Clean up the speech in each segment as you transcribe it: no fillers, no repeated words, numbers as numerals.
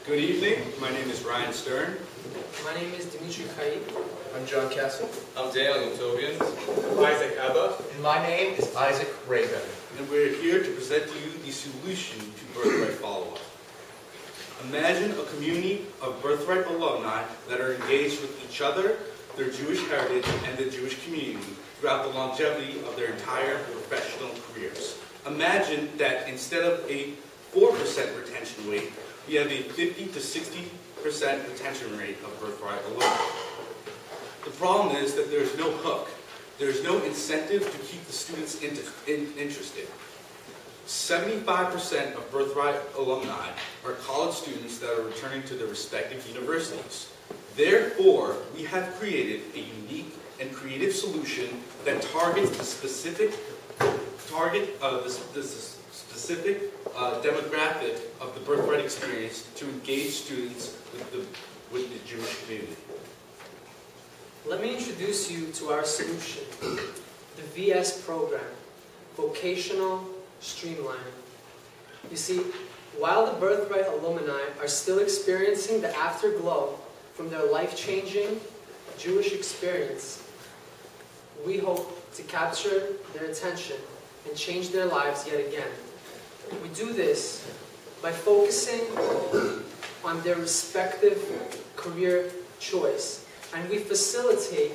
Good evening. My name is Ryan Stern. My name is Dimitri Kait. I'm John Castle. I'm Daniel Tobian. I'm Isaac Abba. And my name is Isaac Raven. And we're here to present to you the solution to Birthright follow-up. Imagine a community of Birthright alumni that are engaged with each other, their Jewish heritage, and the Jewish community throughout the longevity of their entire professional careers. Imagine that instead of a 4% retention rate, we have a 50 to 60% retention rate of Birthright alumni. The problem is that there's no hook. There's no incentive to keep the students interested. 75% of Birthright alumni are college students that are returning to their respective universities. Therefore, we have created a unique and creative solution that targets the specific demographic of the Birthright experience to engage students with the Jewish community. Let me introduce you to our solution, the VS program, Vocational Streamlining. You see, while the Birthright alumni are still experiencing the afterglow from their life-changing Jewish experience, we hope to capture their attention and change their lives yet again. We do this by focusing on their respective career choice, and we facilitate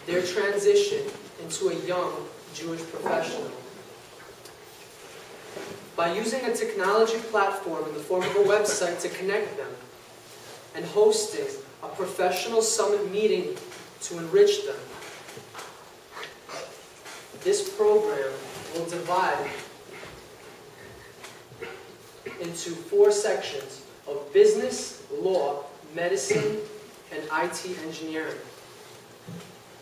their transition into a young Jewish professional. By using a technology platform in the form of a website to connect them, and hosting a professional summit meeting to enrich them, this program will divide into 4 sections of business, law, medicine, and IT engineering.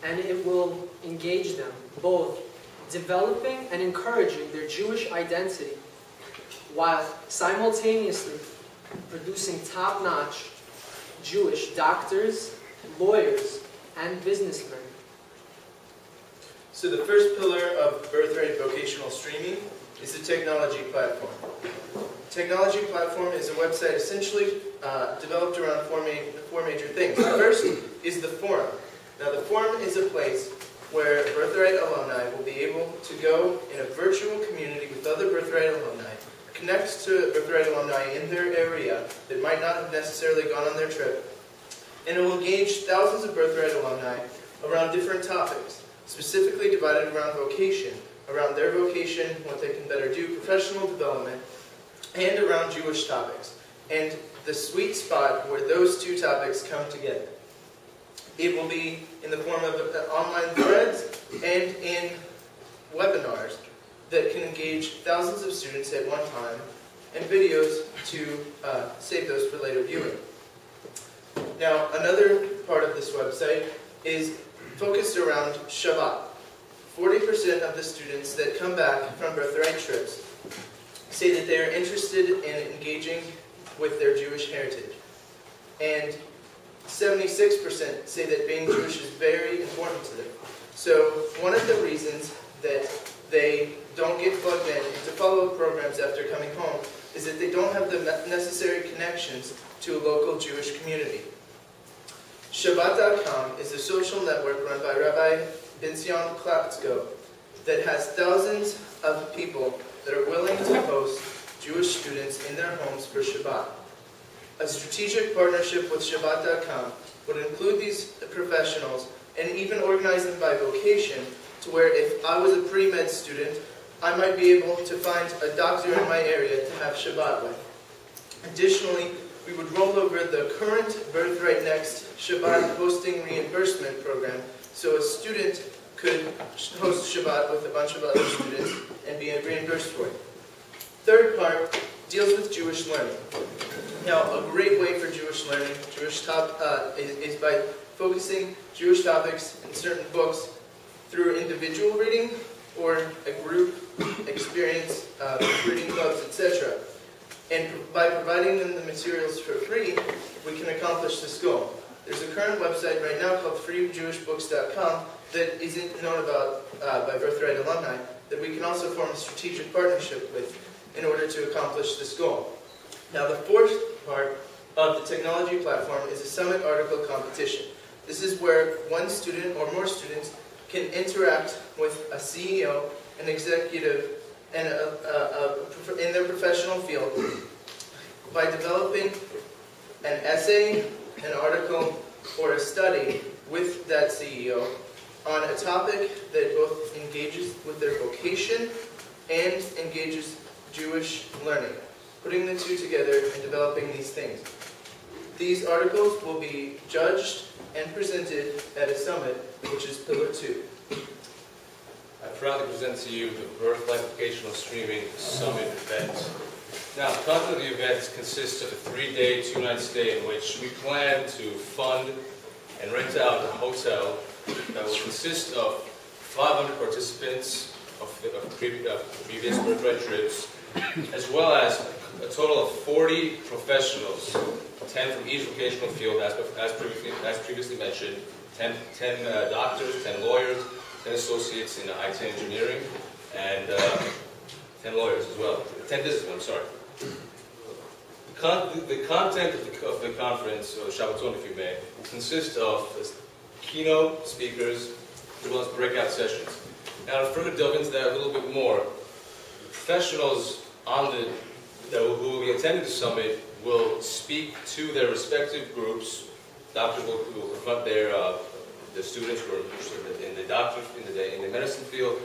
And it will engage them, both developing and encouraging their Jewish identity, while simultaneously producing top-notch Jewish doctors, lawyers, and businessmen. So the first pillar of Birthright Vocational Streaming is the technology platform. Technology platform is a website essentially developed around four major things. The first is the forum. Now the forum is a place where Birthright alumni will be able to go in a virtual community with other Birthright alumni, connect to Birthright alumni in their area that might not have necessarily gone on their trip, and it will engage thousands of Birthright alumni around different topics, specifically divided around vocation, around their vocation, what they can better do, professional development, and around Jewish topics, and the sweet spot where those two topics come together. It will be in the form of online threads and in webinars that can engage thousands of students at one time, and videos to save those for later viewing. Now, another part of this website is focused around Shabbat. 40% of the students that come back from Birthright trips say that they are interested in engaging with their Jewish heritage. And 76% say that being Jewish is very important to them. So one of the reasons that they don't get plugged in into follow-up programs after coming home is that they don't have the necessary connections to a local Jewish community. Shabbat.com is a social network run by Rabbi Benzion Klapsko that has thousands of people that are willing to host Jewish students in their homes for Shabbat. A strategic partnership with Shabbat.com would include these professionals and even organize them by vocation, to where if I was a pre-med student, I might be able to find a doctor in my area to have Shabbat with. Additionally, we would roll over the current Birthright Next Shabbat hosting reimbursement program, so a student could host Shabbat with a bunch of other students and be reimbursed for it. Third part deals with Jewish learning. Now, a great way for Jewish learning, is by focusing Jewish topics in certain books through individual reading or a group experience, reading clubs, etc. And by providing them the materials for free, we can accomplish this goal. There's a current website right now called freejewishbooks.com that isn't known about by Birthright alumni, that we can also form a strategic partnership with in order to accomplish this goal. Now the fourth part of the technology platform is a summit article competition. This is where one student or more students can interact with a CEO, an executive, and in their professional field by developing an essay, an article, or a study with that CEO on a topic that both engages with their vocation and engages Jewish learning, putting the two together and developing these things. These articles will be judged and presented at a summit, which is Pillar 2. I proudly present to you the Birthright Vocational Streaming Summit event. Now, the content of the event consists of a 3-day, 2-night stay in which we plan to fund and rent out a hotel that will consist of 500 participants of previous Birthright trips, as well as a total of 40 professionals, 10 from each vocational field, as previously mentioned, 10 doctors, 10 lawyers, 10 associates in IT engineering, and 10 lawyers as well. 10 businessmen, I'm sorry. The content of the conference, or Shabbaton if you may, will consist of keynote speakers as well as breakout sessions. Now, to further delve into that a little bit more, the professionals who will be attending the summit will speak to their respective groups. Doctors will confront the students who are interested in the medicine field.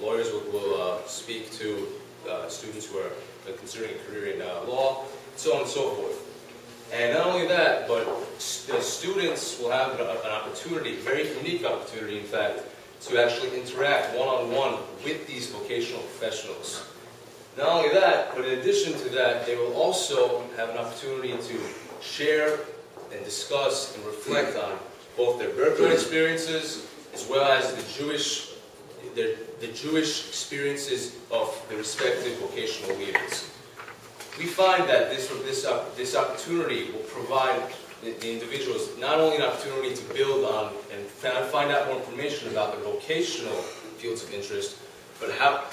Lawyers will speak to students who are considering a career in law, so on and so forth. And not only that, but the students will have an opportunity, a very unique opportunity, in fact, to actually interact one-on-one with these vocational professionals. Not only that, but in addition to that, they will also have an opportunity to share and discuss and reflect on both their birthright experiences as well as the Jewish experiences of the respective vocational leaders. We find that this opportunity will provide the individuals not only an opportunity to build on and find out more information about their vocational fields of interest, but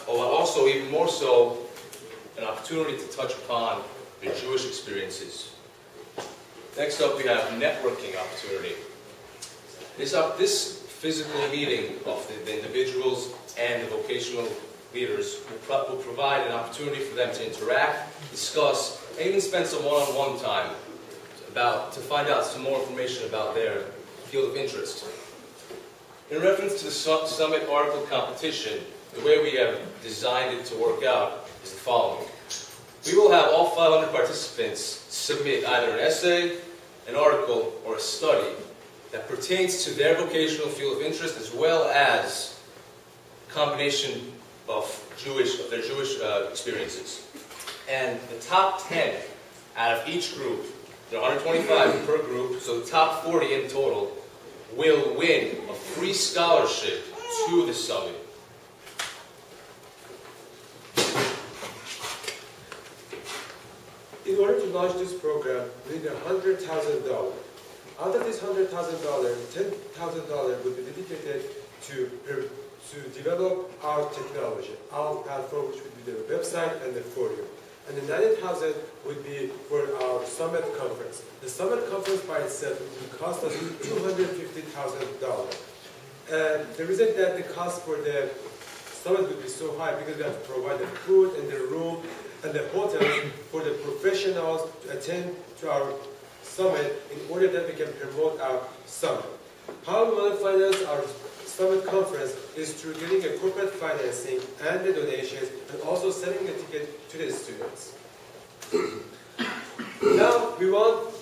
also even more so an opportunity to touch upon their Jewish experiences. Next up, we have networking opportunity. This physical meeting of the individuals and the vocational leaders will provide an opportunity for them to interact, discuss, and even spend some one-on-one time to find out some more information about their field of interest. In reference to the summit article competition, the way we have designed it to work out is the following. We will have all 500 participants submit either an essay, an article, or a study that pertains to their vocational field of interest as well as a combination of their Jewish experiences. And the top 10 out of each group, there are 125 per group, so the top 40 in total, will win a free scholarship to the summit. In order to launch this program, we need $100,000. Out of this $100,000, $10,000 would be dedicated to develop our technology, our platform, which would be the website and the forum. And the $90,000 would be for our summit conference. The summit conference by itself would cost us $250,000. And the reason that the cost for the summit would be so high because we have to provide the food and the room and the hotels for the professionals to attend to our summit in order that we can promote our summit. How we want to finance our summit conference is through getting a corporate financing and the donations and also selling the ticket to the students. Now we want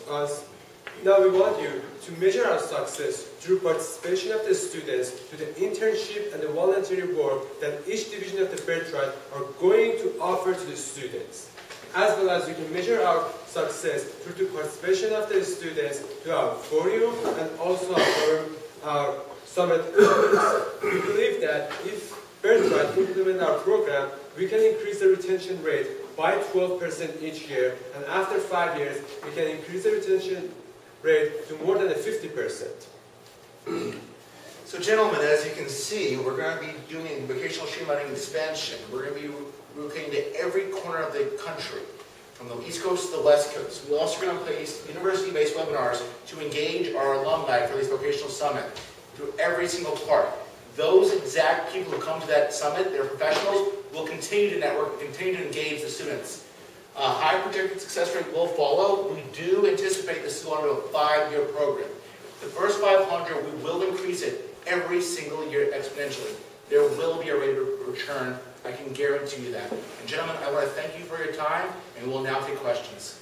you to measure our success through participation of the students to the internship and the voluntary work that each division of the Birthright are going to offer to the students. As well as you can measure our success through the participation of the students to our forum and also our summit conference. We believe that if Birthright implement our program, we can increase the retention rate by 12% each year, and after 5 years, we can increase the retention rate to more than 50%. So gentlemen, as you can see, we're going to be doing vocational streamlining expansion. We're going to be looking to every corner of the country. from the East Coast to the West Coast. We're also going to place university-based webinars to engage our alumni for this vocational summit through every single part. Those exact people who come to that summit, they're professionals, will continue to network, continue to engage the students. A high projected success rate will follow. We do anticipate this is going to be a 5-year program. The first 500, we will increase it every single year exponentially. There will be a rate of return. I can guarantee you that. And gentlemen, I want to thank you for your time, and we will now take questions.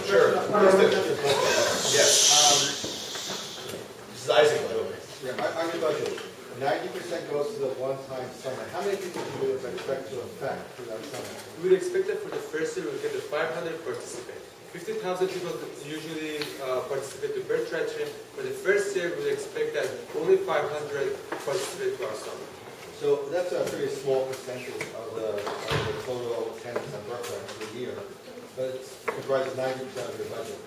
Sure. Yes. This is Isaac, by the way. Yeah, on your budget, 90% goes to the one-time summit. How many people do you expect to affect for that summit? We would expect that for the first year we'll get the 500 participants. 50,000 people usually participate to Birthright trip. For the first year, we would expect that only 500 participate to our summit. So that's a pretty small percentage of the total attendance on Birthright for the year, but it comprises 90% of your budget.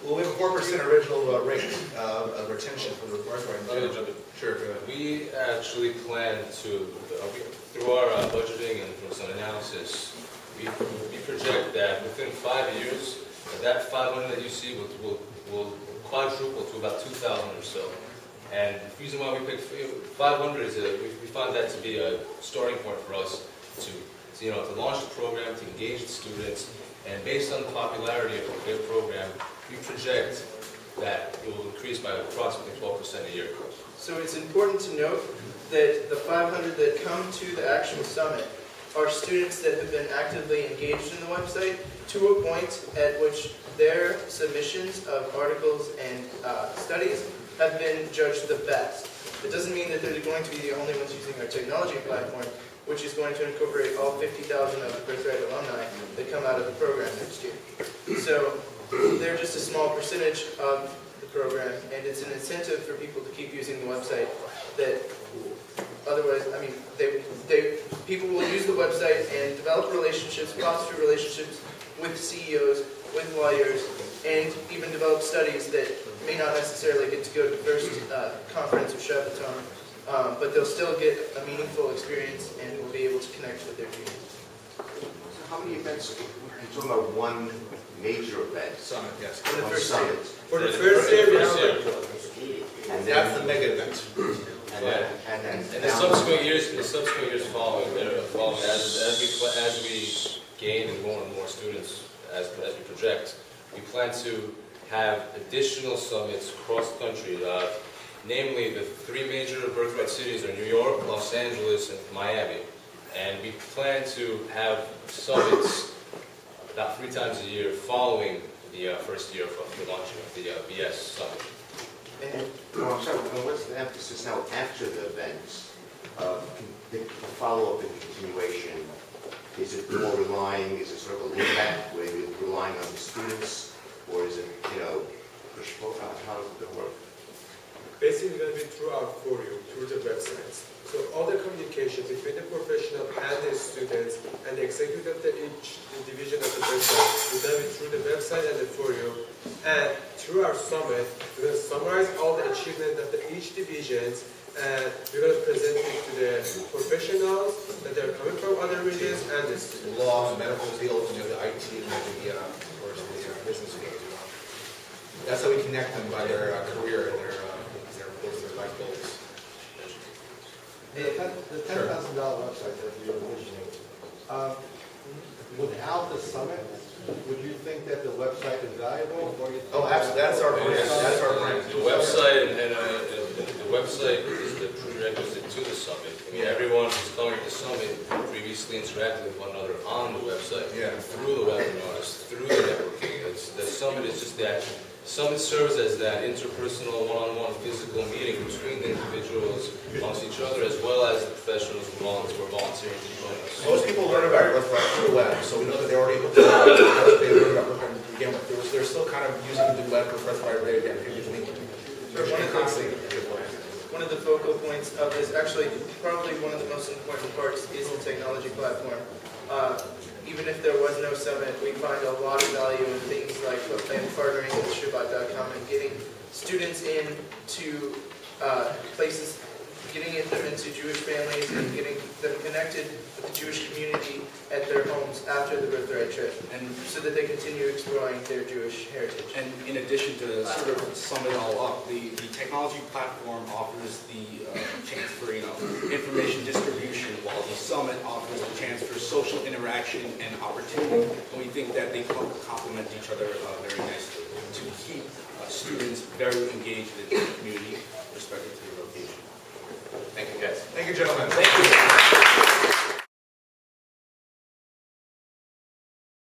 Well, we have a 4% original rate of retention for the Birthright. Sure. We actually plan to, through our budgeting and through some analysis, we project that within 5 years, that 500 that you see will quadruple to about 2,000 or so. And the reason why we picked 500 is we find that to be a starting point for us to launch the program, to engage the students, and based on the popularity of their program, we project that it will increase by approximately 12% a year. So it's important to note that the 500 that come to the actual summit are students that have been actively engaged in the website to a point at which their submissions of articles and studies have been judged the best. It doesn't mean that they're going to be the only ones using our technology platform, which is going to incorporate all 50,000 of the Birthright alumni that come out of the program next year. So they're just a small percentage of the program, and it's an incentive for people to keep using the website that otherwise, I mean, people will use the website and develop relationships, foster relationships with CEOs, with lawyers, and even develop studies that may not necessarily get to go to the first conference or Shepparton, but they'll still get a meaningful experience and will be able to connect with their teams. So how many events? You're talking about one major event. Summit, yes. For the One first summit. For the first year, we have And That's then, the mega event. and then And the subsequent years following, as we gain more and more students, as we project, we plan to have additional summits across the country. Namely, the 3 major Birthright cities are New York, Los Angeles, and Miami. And we plan to have summits about 3 times a year following the first year of the launching of the BS summit. And, I'm sorry, what's the emphasis now after the events? The follow-up and continuation, is it more relying, is it sort of a lean back where you're relying on the students, or is it, push forward? How does it work? basically going to be through our forum, through the websites. So all the communication between the professional and the students and the executive of each division of the website will then be through the website and the forum. And through our summit, we're going to summarize all the achievements of each divisions, and we're going to present it to the professionals that they're coming from other regions and the students. Law, the medical field, the IT, and of course, the business field. That's how we connect them by their career and their life goals. The $10,000 website that you're envisioning, without the summit, would you think that the website is valuable? Or you think Absolutely. That's our brand. That's our brand. The website the website is the prerequisite to the summit. I mean, everyone who's coming to the summit previously interacted with one another on the website, through the webinars, through the networking. The summit is just that. Summit serves as that interpersonal, one-on-one physical meeting between the individuals amongst each other, as well as the professionals who are volunteering to join us. Most people learn about Birthright through the web, so we know that they already they learned about Birthright to begin with. They're still kind of using the web for Birthright right again. One of the focal points of this, actually, probably one of the most important parts is the technology platform. Even if there was no summit, we find a lot of value in things like partnering with Shabbat.com and getting students into places, getting them into Jewish families and getting them connected with the Jewish community at their homes after the Birthright trip, and so that they continue exploring their Jewish heritage. And in addition to sort of sum it all up, the technology platform offers the chance for information distribution, while the summit offers the chance for social interaction and opportunity. And we think that they complement each other very nicely to keep students very engaged in the community, respective to their location. Thank you, guys. Thank you, gentlemen. Thank you.